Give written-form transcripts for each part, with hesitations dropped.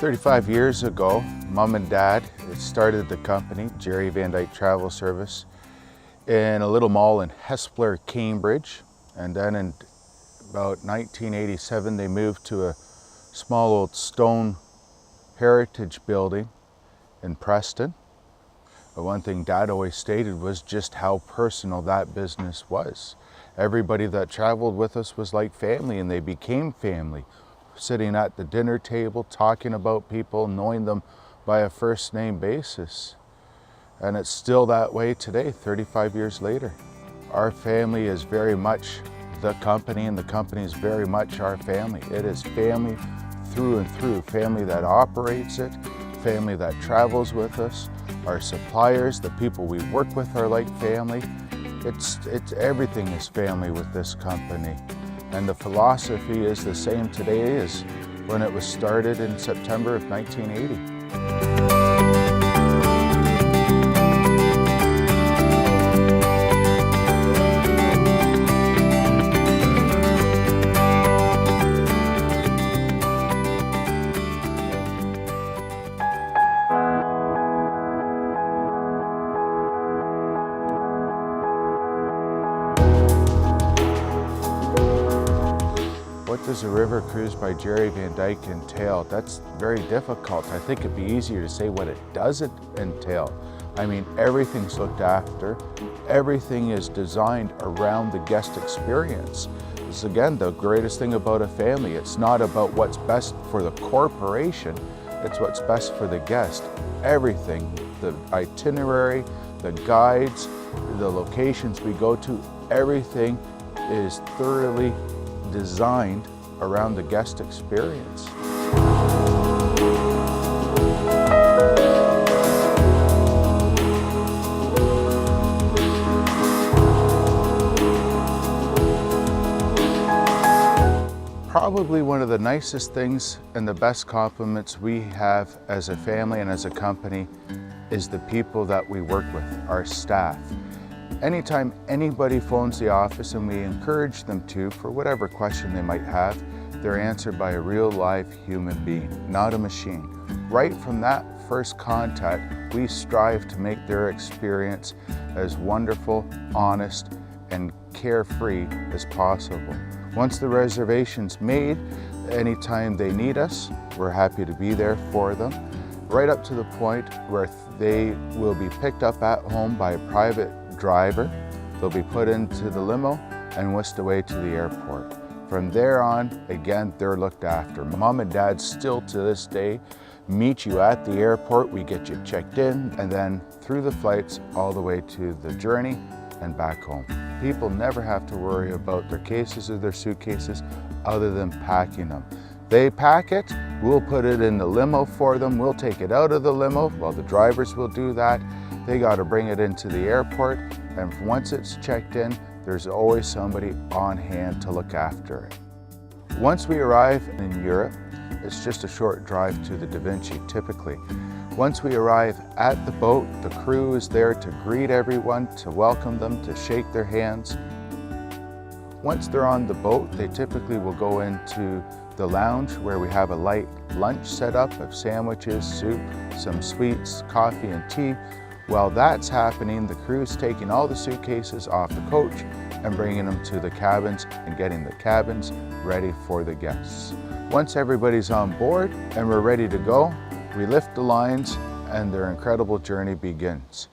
35 years ago, Mom and Dad started the company, Jerry Van Dyke Travel Service, in a little mall in Hespeler, Cambridge. And then in about 1987, they moved to a small old stone heritage building in Preston. But one thing Dad always stated was just how personal that business was. Everybody that traveled with us was like family, and they became family. Sitting at the dinner table, talking about people, knowing them by a first name basis. And it's still that way today, 35 years later. Our family is very much the company, and the company is very much our family. It is family through and through, family that operates it, family that travels with us. Our suppliers, the people we work with are like family. It's everything is family with this company. And the philosophy is the same today as when it was started in September of 1980. What does a river cruise by Jerry Van Dyke entail? That's very difficult. I think it'd be easier to say what it doesn't entail. I mean, everything's looked after. Everything is designed around the guest experience. This is, again, the greatest thing about a family. It's not about what's best for the corporation. It's what's best for the guest. Everything, the itinerary, the guides, the locations we go to, everything is thoroughly designed around the guest experience. Probably one of the nicest things and the best compliments we have as a family and as a company is the people that we work with, our staff. Anytime anybody phones the office, and we encourage them to, for whatever question they might have, they're answered by a real live human being, not a machine. Right from that first contact, we strive to make their experience as wonderful, honest, and carefree as possible. Once the reservation's made, anytime they need us, we're happy to be there for them, right up to the point where they will be picked up at home by a private driver. They'll be put into the limo and whisked away to the airport. From there on, again, they're looked after. Mom and Dad still to this day meet you at the airport. We get you checked in, and then through the flights all the way to the journey and back home. People never have to worry about their cases or their suitcases other than packing them. They pack it, we'll put it in the limo for them, we'll take it out of the limo, well, the drivers will do that. They got to bring it into the airport, and once it's checked in, there's always somebody on hand to look after it. Once we arrive in Europe, it's just a short drive to the Vinci, typically. Once we arrive at the boat, the crew is there to greet everyone, to welcome them, to shake their hands. Once they're on the boat, they typically will go into the lounge where we have a light lunch set up of sandwiches, soup, some sweets, coffee, and tea. While that's happening, the crew's taking all the suitcases off the coach and bringing them to the cabins and getting the cabins ready for the guests. Once everybody's on board and we're ready to go, we lift the lines and their incredible journey begins.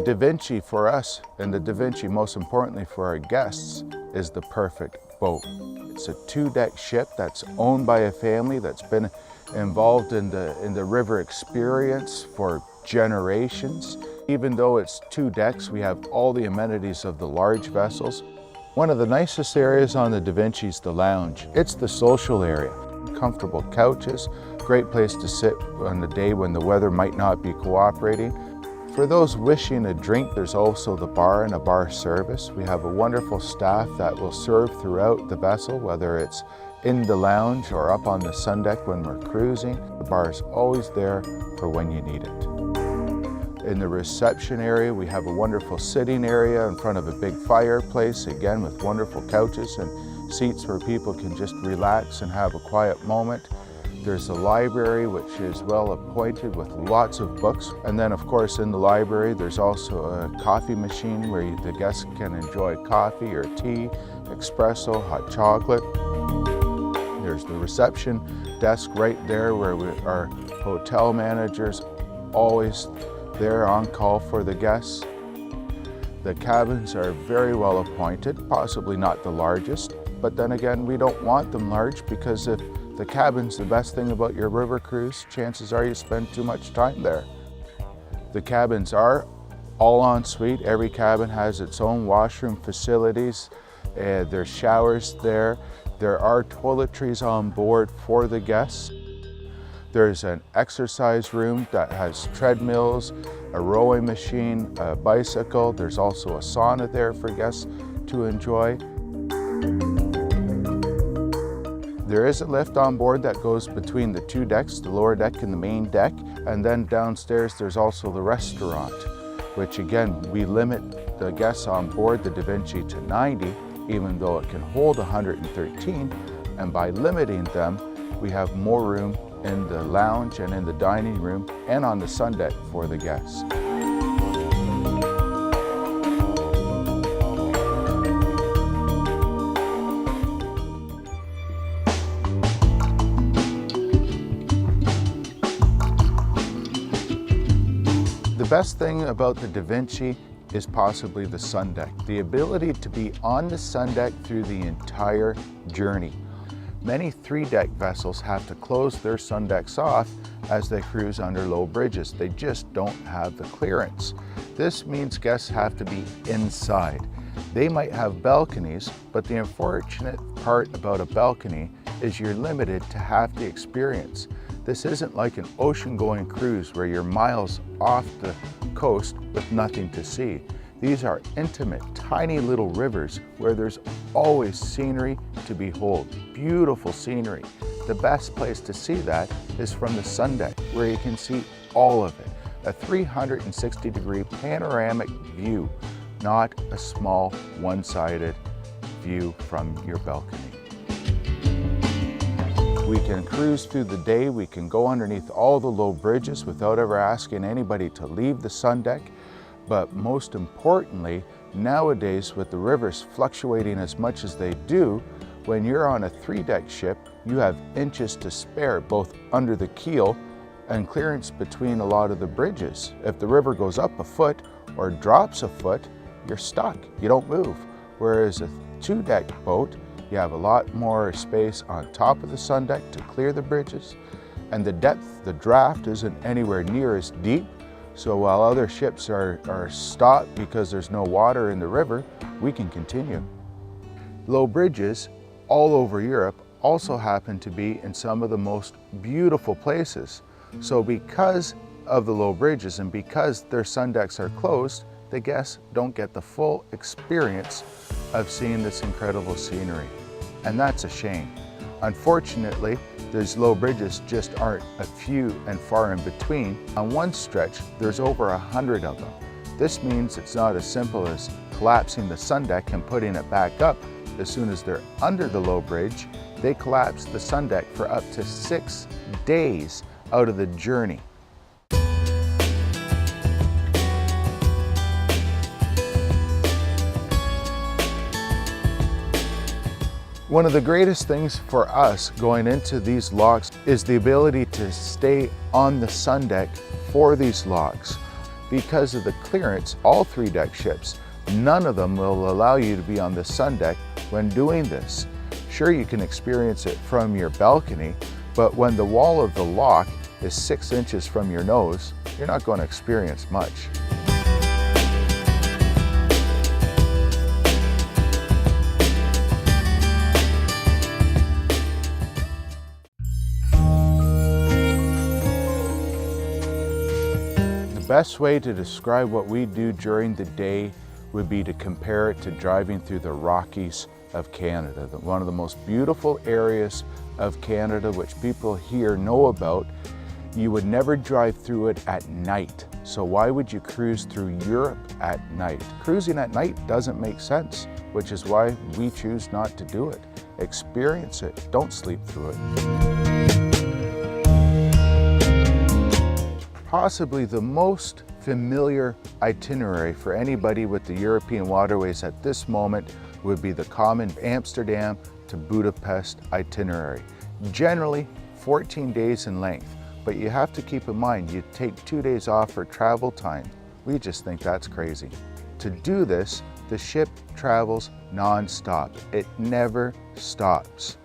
The Vinci for us, and the Vinci most importantly for our guests, is the perfect boat. It's a two-deck ship that's owned by a family that's been involved in the river experience for generations. Even though it's two decks, we have all the amenities of the large vessels. One of the nicest areas on the Vinci is the lounge. It's the social area. Comfortable couches, great place to sit on the day when the weather might not be cooperating. For those wishing a drink, there's also the bar and a bar service. We have a wonderful staff that will serve throughout the vessel, whether it's in the lounge or up on the sundeck when we're cruising. The bar is always there for when you need it. In the reception area, we have a wonderful sitting area in front of a big fireplace, again with wonderful couches and seats where people can just relax and have a quiet moment. There's the library, which is well appointed with lots of books. And then of course in the library, there's also a coffee machine where the guests can enjoy coffee or tea, espresso, hot chocolate. There's the reception desk right there where our hotel managers always there on call for the guests. The cabins are very well appointed, possibly not the largest, but then again, we don't want them large because if the cabin's the best thing about your river cruise, chances are you spend too much time there. The cabins are all en suite. Every cabin has its own washroom facilities. There's showers there. There are toiletries on board for the guests. There's an exercise room that has treadmills, a rowing machine, a bicycle. There's also a sauna there for guests to enjoy. There is a lift on board that goes between the two decks, the lower deck and the main deck. And then downstairs there's also the restaurant, which again, we limit the guests on board the Da Vinci to 90, even though it can hold 113. And by limiting them, we have more room in the lounge and in the dining room and on the sun deck for the guests. The best thing about the Da Vinci is possibly the sun deck, the ability to be on the sun deck through the entire journey. Many three-deck vessels have to close their sun decks off as they cruise under low bridges. They just don't have the clearance. This means guests have to be inside. They might have balconies, but the unfortunate part about a balcony is you're limited to half the experience. This isn't like an ocean-going cruise where you're miles off the coast with nothing to see. These are intimate, tiny little rivers where there's always scenery to behold, beautiful scenery. The best place to see that is from the sun deck, where you can see all of it. A 360-degree panoramic view, not a small, one-sided view from your balcony. We can cruise through the day, we can go underneath all the low bridges without ever asking anybody to leave the sun deck. But most importantly, nowadays with the rivers fluctuating as much as they do, when you're on a three-deck ship, you have inches to spare both under the keel and clearance between a lot of the bridges. If the river goes up a foot or drops a foot, you're stuck, you don't move. Whereas a two-deck boat, you have a lot more space on top of the sun deck to clear the bridges, and the depth, the draft isn't anywhere near as deep. So while other ships are stopped because there's no water in the river, we can continue. Low bridges all over Europe also happen to be in some of the most beautiful places. So because of the low bridges and because their sun decks are closed, the guests don't get the full experience of seeing this incredible scenery. And that's a shame. Unfortunately, these low bridges just aren't a few and far in between. On one stretch, there's over 100 of them. This means it's not as simple as collapsing the sun deck and putting it back up. As soon as they're under the low bridge, they collapse the sun deck for up to 6 days out of the journey. One of the greatest things for us going into these locks is the ability to stay on the sun deck for these locks. Because of the clearance, all three-deck ships, none of them will allow you to be on the sun deck when doing this. Sure, you can experience it from your balcony, but when the wall of the lock is 6 inches from your nose, you're not going to experience much. The best way to describe what we do during the day would be to compare it to driving through the Rockies of Canada, one of the most beautiful areas of Canada, which people here know about. You would never drive through it at night So why would you cruise through Europe at night? Cruising at night doesn't make sense, which is why we choose not to do it. Experience it, don't sleep through it. Possibly the most familiar itinerary for anybody with the European Waterways at this moment would be the common Amsterdam to Budapest itinerary. Generally 14 days in length, but you have to keep in mind you take 2 days off for travel time. We just think that's crazy. To do this, the ship travels non-stop. It never stops.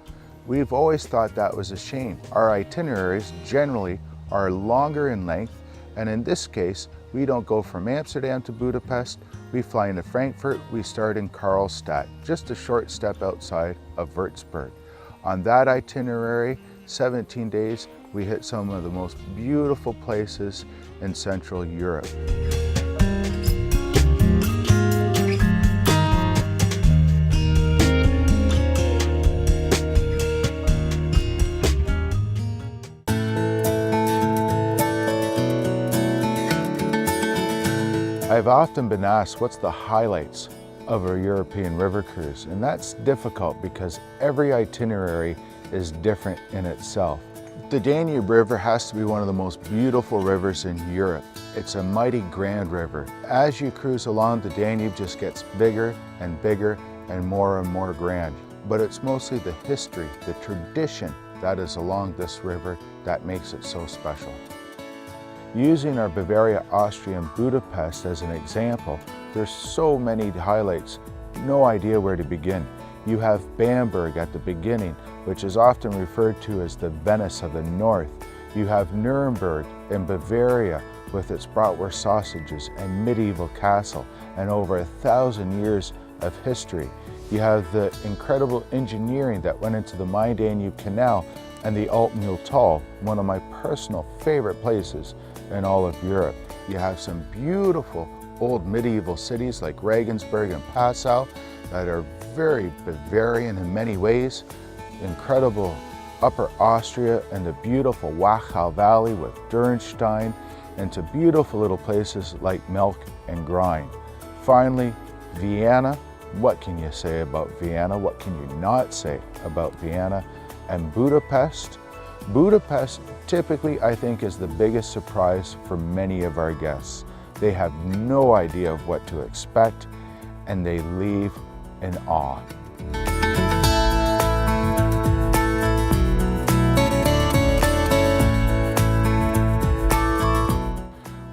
We've always thought that was a shame. Our itineraries generally are longer in length, and in this case, we don't go from Amsterdam to Budapest. We fly into Frankfurt. We start in Karlstad, just a short step outside of Würzburg. On that itinerary, 17 days, we hit some of the most beautiful places in Central Europe. I've often been asked what's the highlights of a European river cruise, and that's difficult because every itinerary is different in itself. The Danube River has to be one of the most beautiful rivers in Europe. It's a mighty grand river. As you cruise along, the Danube just gets bigger and bigger and more grand. But it's mostly the history, the tradition that is along this river that makes it so special. Using our Bavaria, Austria, and Budapest as an example, there's so many highlights, no idea where to begin. You have Bamberg at the beginning, which is often referred to as the Venice of the North. You have Nuremberg in Bavaria with its bratwurst sausages and medieval castle and over 1,000 years of history. You have the incredible engineering that went into the Main-Danube Canal and the Altmühltal, one of my personal favorite places in all of Europe. You have some beautiful old medieval cities like Regensburg and Passau that are very Bavarian in many ways. Incredible Upper Austria and the beautiful Wachau Valley with Dürnstein, and to beautiful little places like Melk and Grein. Finally, Vienna. What can you say about Vienna? What can you not say about Vienna? And Budapest. Budapest typically, I think, is the biggest surprise for many of our guests. They have no idea of what to expect, and they leave in awe.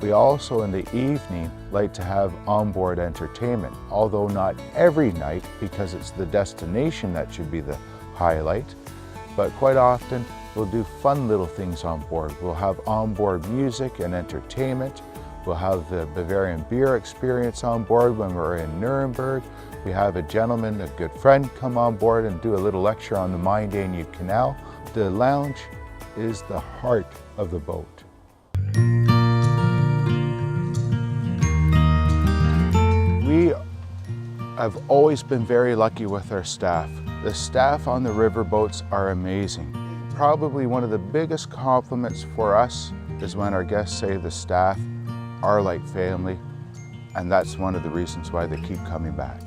We also, in the evening, like to have onboard entertainment, although not every night because it's the destination that should be the highlight, but quite often we'll do fun little things on board. We'll have onboard music and entertainment. We'll have the Bavarian beer experience on board when we're in Nuremberg. We have a gentleman, a good friend, come on board and do a little lecture on the Main-Danube Canal. The lounge is the heart of the boat. We have always been very lucky with our staff. The staff on the river boats are amazing. Probably one of the biggest compliments for us is when our guests say the staff are like family, and that's one of the reasons why they keep coming back.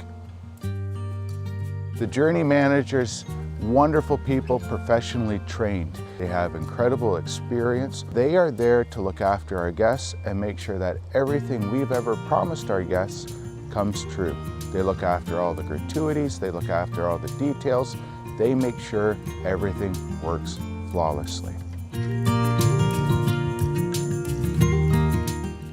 The journey managers, wonderful people, professionally trained. They have incredible experience. They are there to look after our guests and make sure that everything we've ever promised our guests comes true. They look after all the gratuities, they look after all the details, they make sure everything works flawlessly.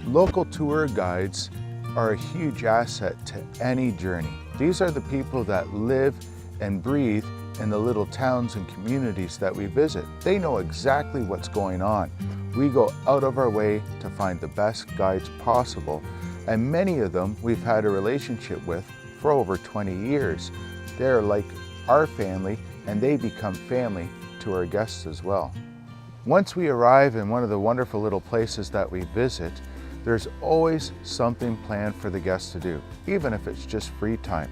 Local tour guides are a huge asset to any journey. These are the people that live and breathe in the little towns and communities that we visit. They know exactly what's going on. We go out of our way to find the best guides possible, and many of them we've had a relationship with for over 20 years. They're like our family, and they become family to our guests as well. Once we arrive in one of the wonderful little places that we visit, there's always something planned for the guests to do, even if it's just free time.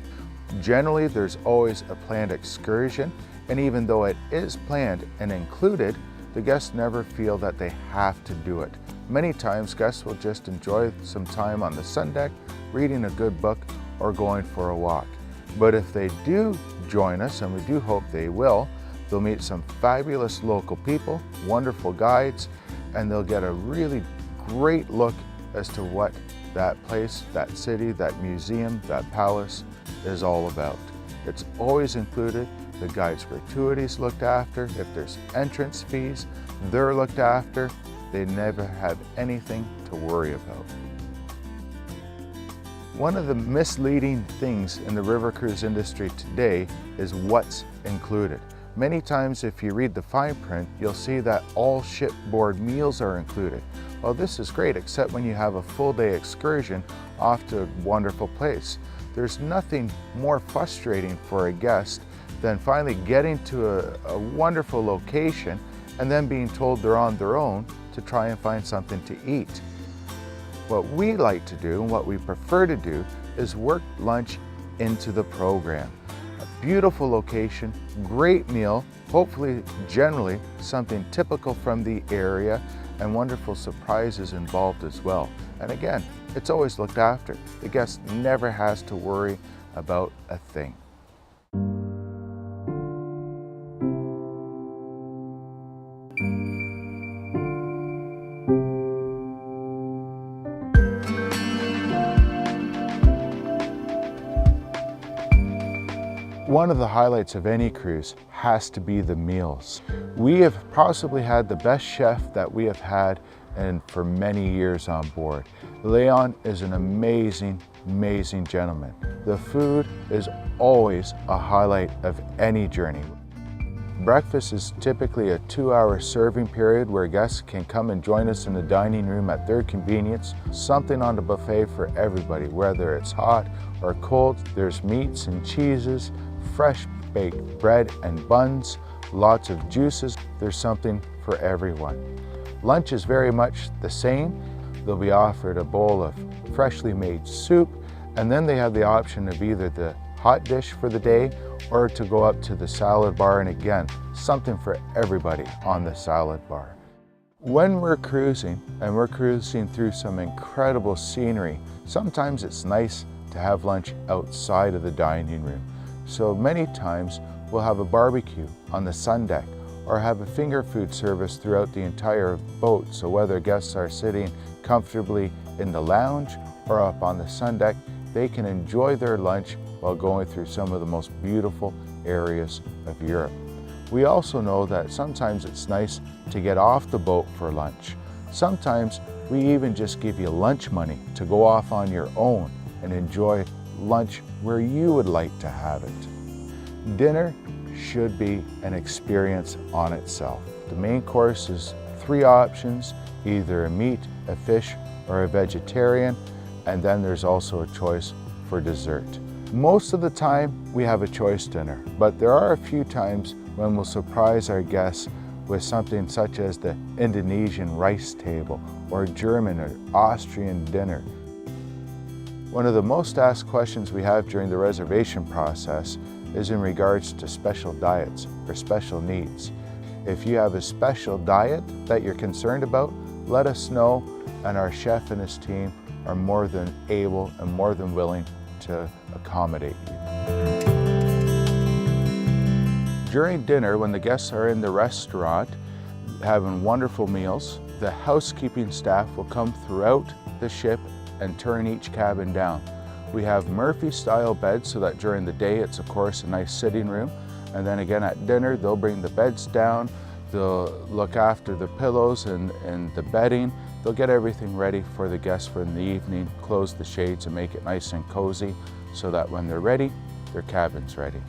Generally, there's always a planned excursion, and even though it is planned and included, the guests never feel that they have to do it. Many times guests will just enjoy some time on the sundeck, reading a good book, or going for a walk. But if they do join us, and we do hope they will, they'll meet some fabulous local people, wonderful guides, and they'll get a really great look as to what that place, that city, that museum, that palace is all about. It's always included. The guide's gratuities looked after. If there's entrance fees, they're looked after. They never have anything to worry about. One of the misleading things in the river cruise industry today is what's included. Many times if you read the fine print, you'll see that all shipboard meals are included. Well, this is great, except when you have a full day excursion off to a wonderful place. There's nothing more frustrating for a guest than finally getting to a wonderful location and then being told they're on their own to try and find something to eat. What we like to do and what we prefer to do is work lunch into the program. A beautiful location, great meal, hopefully generally something typical from the area, and wonderful surprises involved as well. And again, it's always looked after. The guest never has to worry about a thing. One of the highlights of any cruise has to be the meals. We have possibly had the best chef that we have had for many years on board. Leon is an amazing, amazing gentleman. The food is always a highlight of any journey. Breakfast is typically a 2-hour serving period where guests can come and join us in the dining room at their convenience. Something on the buffet for everybody, whether it's hot or cold. There's meats and cheeses, fresh baked bread and buns, lots of juices. There's something for everyone. Lunch is very much the same. They'll be offered a bowl of freshly made soup, and then they have the option of either the hot dish for the day or to go up to the salad bar, and again, something for everybody on the salad bar. When we're cruising, and we're cruising through some incredible scenery, sometimes it's nice to have lunch outside of the dining room. So many times we'll have a barbecue on the sundeck or have a finger food service throughout the entire boat. So whether guests are sitting comfortably in the lounge or up on the sundeck, they can enjoy their lunch while going through some of the most beautiful areas of Europe. We also know that sometimes it's nice to get off the boat for lunch. Sometimes we even just give you lunch money to go off on your own and enjoy lunch where you would like to have it. Dinner should be an experience on itself. The main course is 3 options, either a meat, a fish, or a vegetarian, and then there's also a choice for dessert. Most of the time we have a choice dinner, but there are a few times when we'll surprise our guests with something such as the Indonesian rice table or German or Austrian dinner. One of the most asked questions we have during the reservation process is in regards to special diets or special needs. If you have a special diet that you're concerned about, let us know, and our chef and his team are more than able and more than willing to accommodate you. During dinner, when the guests are in the restaurant having wonderful meals, the housekeeping staff will come throughout the ship and turn each cabin down. We have Murphy-style beds so that during the day it's of course a nice sitting room, and then again at dinner they'll bring the beds down, they'll look after the pillows and the bedding. They'll get everything ready for the guests for in the evening, close the shades and make it nice and cozy so that when they're ready, their cabin's ready.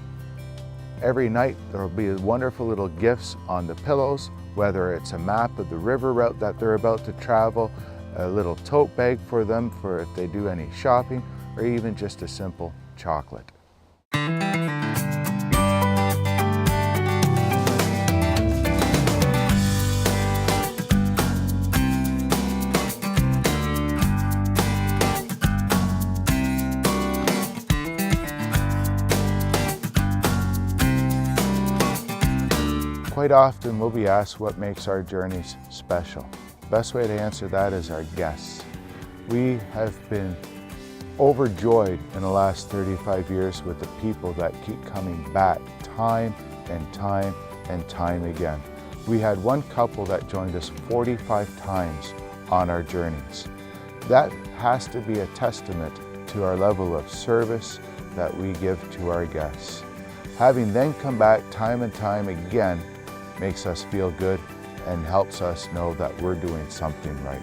Every night there will be wonderful little gifts on the pillows, whether it's a map of the river route that they're about to travel, a little tote bag for them for if they do any shopping, or even just a simple chocolate. Quite often we'll be asked what makes our journeys special. Best way to answer that is our guests. We have been overjoyed in the last 35 years with the people that keep coming back time and time and time again. We had one couple that joined us 45 times on our journeys. That has to be a testament to our level of service that we give to our guests. Having them come back time and time again makes us feel good and helps us know that we're doing something right.